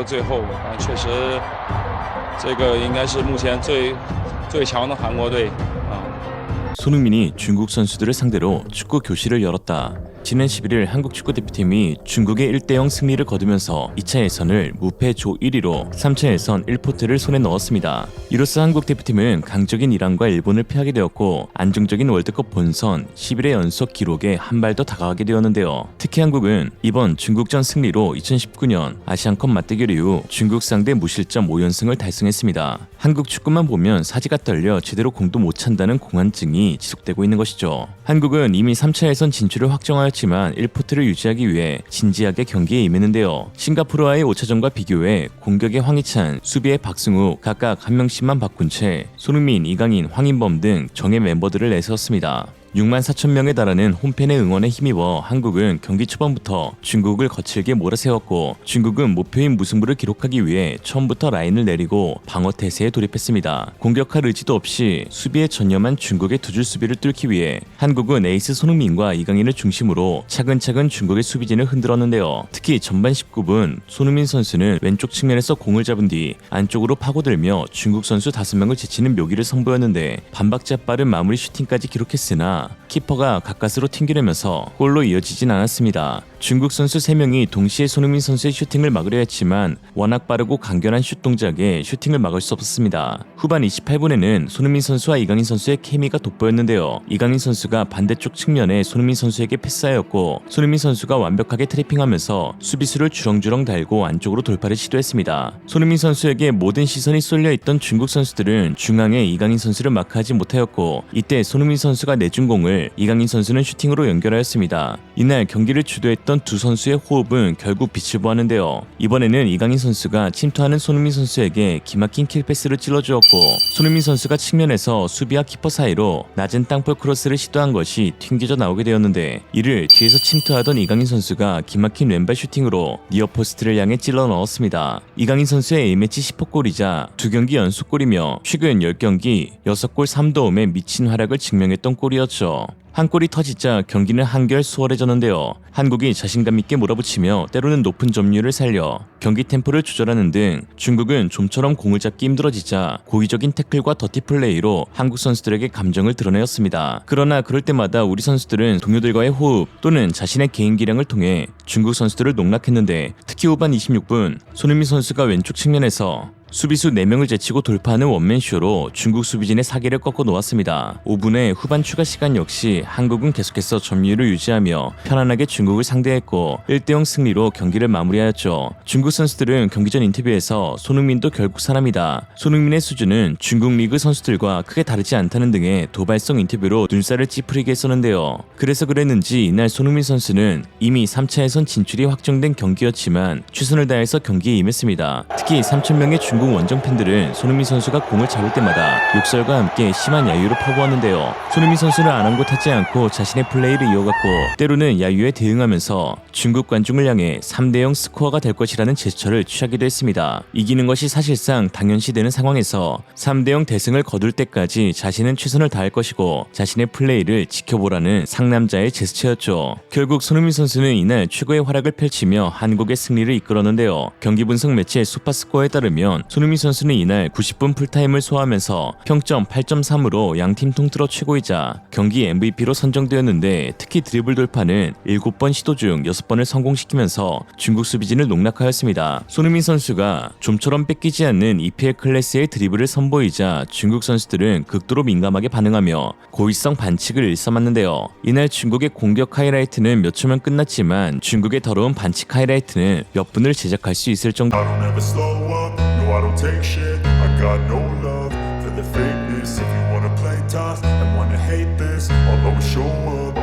到最后，确实这个应该是目前最强的韩国队啊。 손흥민이 중국 선수들을 상대로 축구 교실을 열었다. 지난 11일 한국 축구대표팀이 중국의 1대0 승리를 거두면서 2차 예선을 무패 조 1위로 3차 예선 1포트를 손에 넣었습니다. 이로써 한국 대표팀은 강적인 이란과 일본을 피하게 되었고 안정적인 월드컵 본선 11회 연속 기록에 한 발 더 다가가게 되었는데요. 특히 한국은 이번 중국전 승리로 2019년 아시안컵 맞대결 이후 중국 상대 무실점 5연승을 달성했습니다. 한국 축구만 보면 사지가 떨려 제대로 공도 못 찬다는 공황증이 지속되고 있는 것이죠. 한국은 이미 3차 예선 진출을 확정하였지만 1포트를 유지하기 위해 진지하게 경기에 임했는데요. 싱가포르와의 5차전과 비교해 공격의 황희찬, 수비의 박승우 각각 한 명씩만 바꾼 채 손흥민, 이강인, 황인범 등 정예 멤버들을 내세웠습니다. 6만 4천 명에 달하는 홈팬의 응원에 힘입어 한국은 경기 초반부터 중국을 거칠게 몰아세웠고 중국은 목표인 무승부를 기록하기 위해 처음부터 라인을 내리고 방어 태세에 돌입했습니다. 공격할 의지도 없이 수비에 전념한 중국의 두 줄 수비를 뚫기 위해 한국은 에이스 손흥민과 이강인을 중심으로 차근차근 중국의 수비진을 흔들었는데요. 특히 전반 19분 손흥민 선수는 왼쪽 측면에서 공을 잡은 뒤 안쪽으로 파고들며 중국 선수 5명을 제치는 묘기를 선보였는데 반박자 빠른 마무리 슈팅까지 기록했으나 키퍼가 가까스로 튕기려면서 골로 이어지진 않았습니다. 중국 선수 3명이 동시에 손흥민 선수의 슈팅을 막으려 했지만 워낙 빠르고 강렬한 슛 동작에 슈팅을 막을 수 없었습니다. 후반 28분에는 손흥민 선수와 이강인 선수의 케미가 돋보였는데요. 이강인 선수가 반대쪽 측면에 손흥민 선수에게 패스하였고 손흥민 선수가 완벽하게 트래핑하면서 수비수를 주렁주렁 달고 안쪽으로 돌파를 시도했습니다. 손흥민 선수에게 모든 시선이 쏠려있던 중국 선수들은 중앙에 이강인 선수를 마크하지 못하였고 이때 손흥민 선수가 내준 공을 이강인 선수는 슈팅으로 연결하였습니다. 이날 경기를 주도했던 두 선수의 호흡은 결국 빛을 보았는데요. 이번에는 이강인 선수가 침투하는 손흥민 선수에게 기막힌 킬패스를 찔러주었고 손흥민 선수가 측면에서 수비와 키퍼 사이로 낮은 땅볼 크로스를 시도한 것이 튕겨져 나오게 되었는데 이를 뒤에서 침투하던 이강인 선수가 기막힌 왼발 슈팅으로 니어포스트를 향해 찔러 넣었습니다. 이강인 선수의 A매치 10호골이자 2경기 연속골이며 최근 10경기 6골 3도움의 미친 활약을 증명했던 골이었죠. 한 골이 터지자 경기는 한결 수월해졌는데요. 한국이 자신감 있게 몰아붙이며 때로는 높은 점유율을 살려 경기 템포를 조절하는 등 중국은 좀처럼 공을 잡기 힘들어지자 고의적인 태클과 더티 플레이로 한국 선수들에게 감정을 드러내었습니다. 그러나 그럴 때마다 우리 선수들은 동료들과의 호흡 또는 자신의 개인 기량을 통해 중국 선수들을 농락했는데 특히 후반 26분 손흥민 선수가 왼쪽 측면에서 수비수 4명을 제치고 돌파하는 원맨쇼로 중국 수비진의 사기를 꺾어 놓았습니다. 5분의 후반 추가 시간 역시 한국은 계속해서 점유율을 유지하며 편안하게 중국을 상대했고 1대0 승리로 경기를 마무리하였죠. 중국 선수들은 경기 전 인터뷰에서 손흥민도 결국 사람이다. 손흥민의 수준은 중국 리그 선수들과 크게 다르지 않다는 등의 도발성 인터뷰로 눈살을 찌푸리게 했었는데요. 그래서 그랬는지 이날 손흥민 선수는 이미 3차 예선 진출이 확정된 경기였지만 최선을 다해서 경기에 임했습니다. 특히 3,000명의 중국 원정 팬들은 손흥민 선수가 공을 잡을 때마다 욕설과 함께 심한 야유를 퍼부었는데요. 손흥민 선수는 아랑곳하지 않고 자신의 플레이를 이어갔고 때로는 야유에 대응하면서 중국 관중을 향해 3대0 스코어가 될 것이라는 제스처를 취하기도 했습니다. 이기는 것이 사실상 당연시되는 상황에서 3대0 대승을 거둘 때까지 자신은 최선을 다할 것이고 자신의 플레이를 지켜보라는 상남자의 제스처였죠. 결국 손흥민 선수는 이날 최고의 활약을 펼치며 한국의 승리를 이끌었는데요. 경기 분석 매체 슈퍼스코어에 따르면 손흥민 선수는 이날 90분 풀타임을 소화하면서 평점 8.3으로 양팀 통틀어 최고이자 경기 MVP로 선정되었는데 특히 드리블 돌파는 7번 시도 중 6번을 성공시키면서 중국 수비진을 농락하였습니다. 손흥민 선수가 좀처럼 뺏기지 않는 EPL 클래스의 드리블을 선보이자 중국 선수들은 극도로 민감하게 반응하며 고의성 반칙을 일삼았는데요. 이날 중국의 공격 하이라이트는 몇 초면 끝났지만 중국의 더러운 반칙 하이라이트는 몇 분을 제작할 수 있을 정도 I don't take shit, I got no love for the fakeness. If you wanna play tough and wanna hate this, I'll always show up.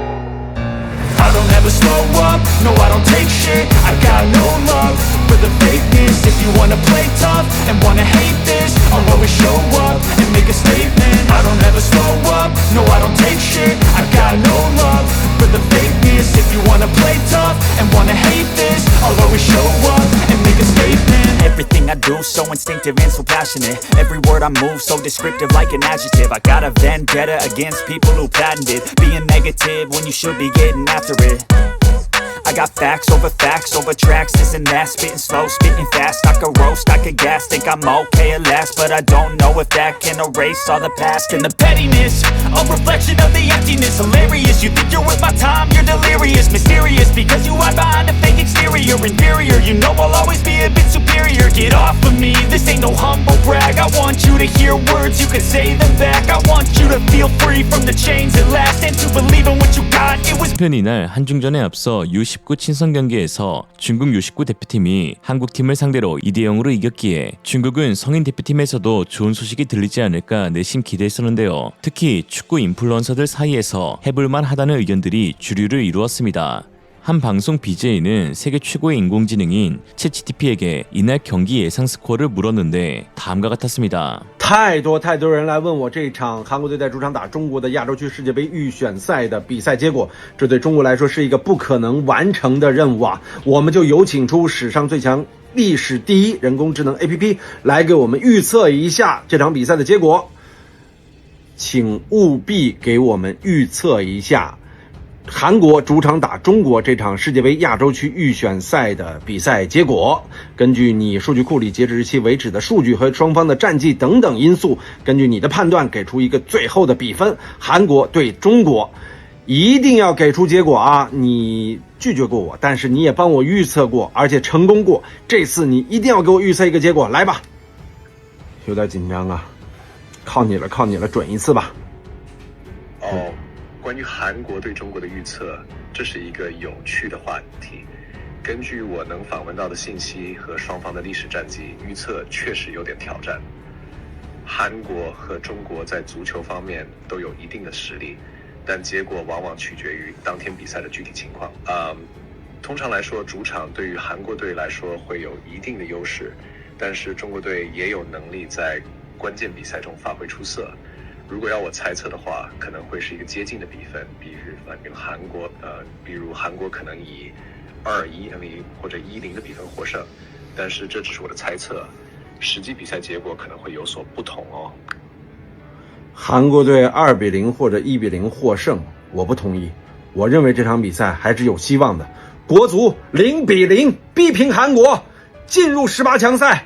I don't ever slow up, no I don't take shit. I got no love for the fakeness. If you wanna play tough and wanna hate this, I'll always show up and make a statement. I don't ever slow up, no I don't take shit. I got no love for the fakeness. If you wanna play tough and wanna hate this, I'll always show up and make a statement. Everything I do so instinctive and so passionate. Every word I move so descriptive like an adjective. I got a vendetta against people who patented being negative when you should be getting after it. I got facts over tracks, isn't that spitting slow, spitting fast? I could roast, I could gas, think I'm okay at last, but I don't know if that can erase all the past. And the pettiness, a reflection of the emptiness. Hilarious, you think you're worth my time, you're delirious. Mysterious, because you hide behind a fake exterior. Inferior, you know I'll always be a bit superior. Get off of me, this ain't no humble brag. I want you to hear words, you can say them back. I want you to feel free from the chains at last, and to believe in what you got. It was 한편 이날 한중전에 앞서 U19 친선 경기에서 중국 U19 대표팀이 한국팀을 상대로 2대0으로 이겼기에 중국은 성인 대표팀에서도 좋은 소식이 들리지 않을까 내심 기대했었는데요. 특히 축구 인플루언서들 사이에서 해볼만 하다는 의견들이 주류를 이루었습니다. 한 방송 BJ는 세계 최고의 인공지능인 챗GPT에게 이날 경기 예상 스코어를 물었는데 다음과 같았습니다. 太多人来问我这场韩国队在主场打中国的亚洲区世界杯预选赛的比赛结果，这对中国来说是一个不可能完成的任务啊！我们就有请出史上最强、历史第一人工智能 APP 来给我们预测一下这场比赛的结果，请务必给我们预测一下韩国主场打中国这场世界杯亚洲区预选赛的比赛结果，根据你数据库里截止日期为止的数据和双方的战绩等等因素，根据你的判断给出一个最后的比分。韩国对中国，一定要给出结果啊！你拒绝过我，但是你也帮我预测过，而且成功过。这次你一定要给我预测一个结果，来吧！有点紧张啊，靠你了，准一次吧。关于韩国对中国的预测，这是一个有趣的话题。根据我能访问到的信息和双方的历史战绩，预测确实有点挑战。韩国和中国在足球方面都有一定的实力，但结果往往取决于当天比赛的具体情况。通常来说，主场对于韩国队来说会有一定的优势，但是中国队也有能力在关键比赛中发挥出色。如果要我猜测的话，可能会是一个接近的比分，比如韩国可能以2-1或者1-0的比分获胜，但是这只是我的猜测，实际比赛结果可能会有所不同哦。韩国队2-0或者1-0获胜，我不同意。我认为这场比赛还是有希望的。国足0-0逼平韩国，进入18强赛。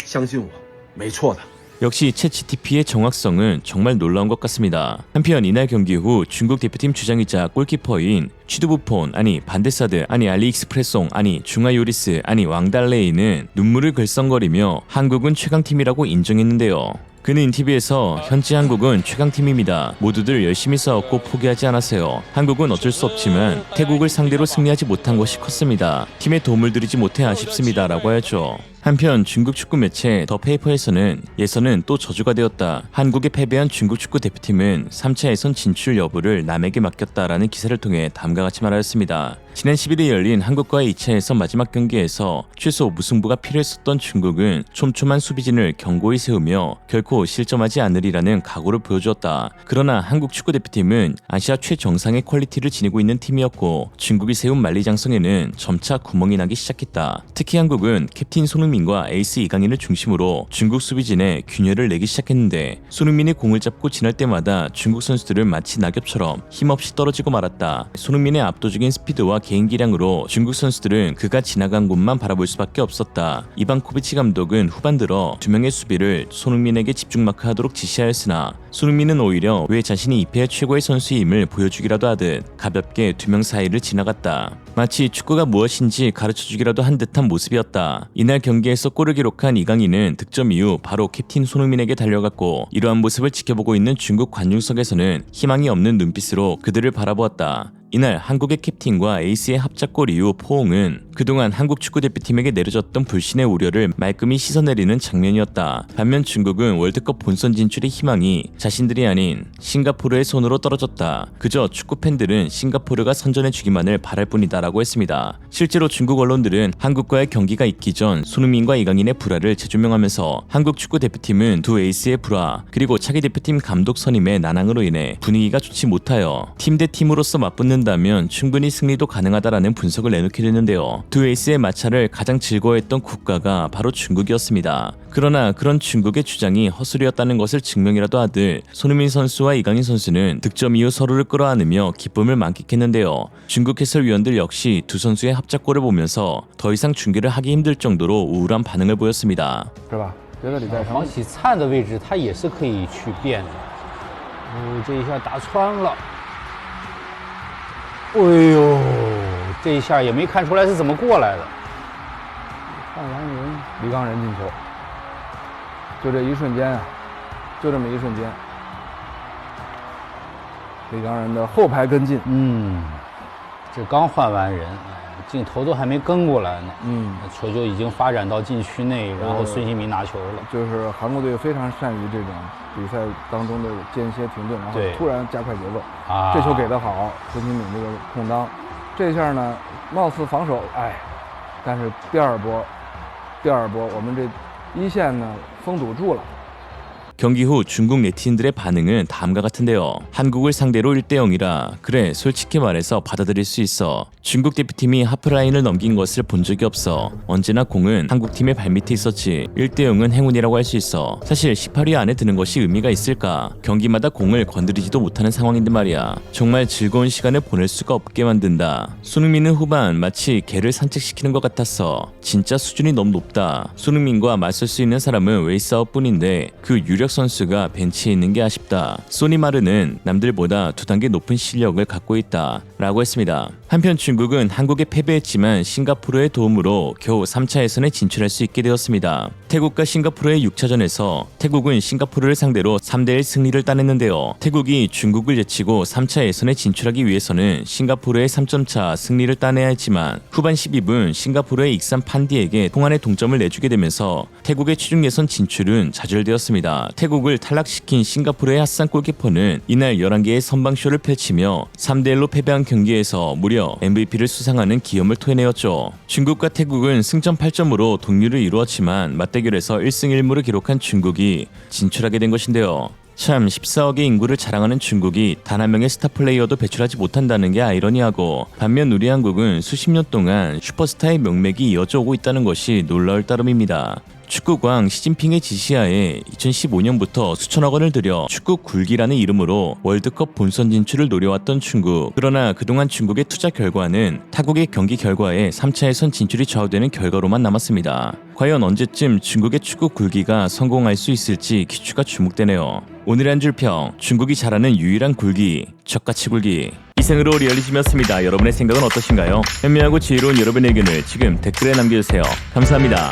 相信我，没错的。 역시 챗GPT의 정확성은 정말 놀라운 것 같습니다. 한편 이날 경기 후 중국 대표팀 주장이자 골키퍼인 취두부폰 아니 반데사드 아니 알리익스프레송 아니 중화요리스 아니 왕달레이는 눈물을 글썽거리며 한국은 최강팀이라고 인정했는데요. 그는 인터뷰에서 현재 한국은 최강팀입니다. 모두들 열심히 싸웠고 포기하지 않았어요. 한국은 어쩔 수 없지만 태국을 상대로 승리하지 못한 것이 컸습니다. 팀에 도움을 드리지 못해 아쉽습니다. 라고 하였죠. 한편 중국 축구 매체 더 페이퍼에서는 예선은 또 저주가 되었다. 한국에 패배한 중국 축구 대표팀은 3차 예선 진출 여부를 남에게 맡겼다라는 기사를 통해 다음과 같이 말하였습니다. 지난 11일 열린 한국과의 2차 예선 마지막 경기에서 최소 무승부가 필요했었던 중국은 촘촘한 수비진을 견고히 세우며 결코 실점하지 않으리라는 각오를 보여주었다. 그러나 한국 축구 대표팀은 아시아 최정상의 퀄리티를 지니고 있는 팀이었고 중국이 세운 만리장성에는 점차 구멍이 나기 시작했다. 특히 한국은 캡틴 손흥민과 에이스 이강인을 중심으로 중국 수비진에 균열을 내기 시작했는데 손흥민이 공을 잡고 지날 때마다 중국 선수들은 마치 낙엽처럼 힘없이 떨어지고 말았다. 손흥민의 압도적인 스피드와 개인 기량으로 중국 선수들은 그가 지나간 곳만 바라볼 수밖에 없었다. 이방코비치 감독은 후반 들어 두 명의 수비를 손흥민에게 집중 마크하도록 지시하였으나 손흥민은 오히려 왜 자신이 이패의 최고의 선수임을 보여주기라도 하듯 가볍게 두 명 사이를 지나갔다. 마치 축구가 무엇인지 가르쳐주기라도 한 듯한 모습이었다. 이날 경기에서 골을 기록한 이강인은 득점 이후 바로 캡틴 손흥민에게 달려갔고 이러한 모습을 지켜보고 있는 중국 관중석에서는 희망이 없는 눈빛으로 그들을 바라보았다. 이날 한국의 캡틴과 에이스의 합작골 이후 포옹은 그동안 한국 축구대표팀에게 내려졌던 불신의 우려를 말끔히 씻어내리는 장면이었다. 반면 중국은 월드컵 본선 진출의 희망이 자신들이 아닌 싱가포르의 손으로 떨어졌다. 그저 축구팬들은 싱가포르가 선전해주기만을 바랄 뿐이다 라고 했습니다. 실제로 중국 언론들은 한국과의 경기가 있기 전 손흥민과 이강인의 불화를 재조명하면서 한국 축구대표팀은 두 에이스의 불화 그리고 차기 대표팀 감독 선임의 난항으로 인해 분위기가 좋지 못하여 팀 대 팀으로서 맞붙는 다면 충분히 승리도 가능하다라는 분석을 내놓게 됐는데요. 두 에이스의 마찰을 가장 즐거워했던 국가가 바로 중국이었습니다. 그러나 그런 중국의 주장이 허술이었다는 것을 증명이라도 하듯 손흥민 선수와 이강인 선수는 득점 이후 서로를 끌어안으며 기쁨을 만끽했는데요. 중국 해설위원들 역시 두 선수의 합작골을 보면서 더 이상 중계를 하기 힘들 정도로 우울한 반응을 보였습니다. 是吧？觉得李在成黄喜灿的位置他也是可以去变的。这一下打穿了。哎呦，这一下也没看出来是怎么过来的。看完人，李刚仁进球，就这一瞬间啊，就这么一瞬间，李刚仁的后排跟进，这刚换完人，镜头都还没跟过来呢，球就已经发展到禁区内，然后孙兴民拿球了。就是韩国队非常善于这种比赛当中的间歇停顿，然后突然加快节奏。这球给得好，孙兴敏这个空当，这下呢，貌似防守，但是第二波我们这一线呢封堵住了。 경기 후 중국 네티즌들의 반응은 다음과 같은데요. 한국을 상대로 1대0이라 그래 솔직히 말해서 받아들일 수 있어. 중국 대표팀이 하프라인을 넘긴 것을 본 적이 없어. 언제나 공은 한국팀의 발밑에 있었지. 1대0은 행운이라고 할 수 있어. 사실 18위 안에 드는 것이 의미가 있을까? 경기마다 공을 건드리지도 못하는 상황인데 말이야. 정말 즐거운 시간을 보낼 수가 없게 만든다. 손흥민은 후반 마치 개를 산책시키는 것 같았어. 진짜 수준이 너무 높다. 손흥민과 맞설 수 있는 사람은 웨이사우뿐인데 그 유력 선수가 벤치에 있는 게 아쉽다. 소니마르는 남들보다 두 단계 높은 실력을 갖고 있다 라고 했습니다. 한편 중국은 한국에 패배했지만 싱가포르의 도움으로 겨우 3차 예선에 진출할 수 있게 되었습니다. 태국과 싱가포르의 6차전에서 태국은 싱가포르를 상대로 3대1 승리를 따냈는데요. 태국이 중국을 제치고 3차 예선에 진출하기 위해서는 싱가포르의 3점차 승리를 따내야 했지만 후반 12분 싱가포르의 익산 판디에게 통안의 동점을 내주게 되면서 태국의 최종 예선 진출은 좌절되었습니다. 태국을 탈락시킨 싱가포르의 핫산 골키퍼는 이날 11개의 선방쇼를 펼치며 3대1로 패배한 경기에서 무려 MVP를 수상하는 기염을 토해내었죠. 중국과 태국은 승점 8점으로 동률을 이루었지만 맞대결에서 1승 1무를 기록한 중국이 진출하게 된 것인데요. 참 14억의 인구를 자랑하는 중국이 단 한 명의 스타 플레이어도 배출하지 못한다는 게 아이러니하고 반면 우리 한국은 수십 년 동안 슈퍼스타의 명맥이 이어져 오고 있다는 것이 놀라울 따름입니다. 축구광 시진핑의 지시하에 2015년부터 수천억 원을 들여 축구 굴기라는 이름으로 월드컵 본선 진출을 노려왔던 중국. 그러나 그동안 중국의 투자 결과는 타국의 경기 결과에 3차 예선 진출이 좌우되는 결과로만 남았습니다. 과연 언제쯤 중국의 축구 굴기가 성공할 수 있을지 귀추가 주목되네요. 오늘의 한 줄평, 중국이 잘하는 유일한 굴기, 젓가치 굴기. 이생으로 리얼리즘이었습니다. 여러분의 생각은 어떠신가요? 현명하고 지혜로운 여러분의 의견을 지금 댓글에 남겨주세요. 감사합니다.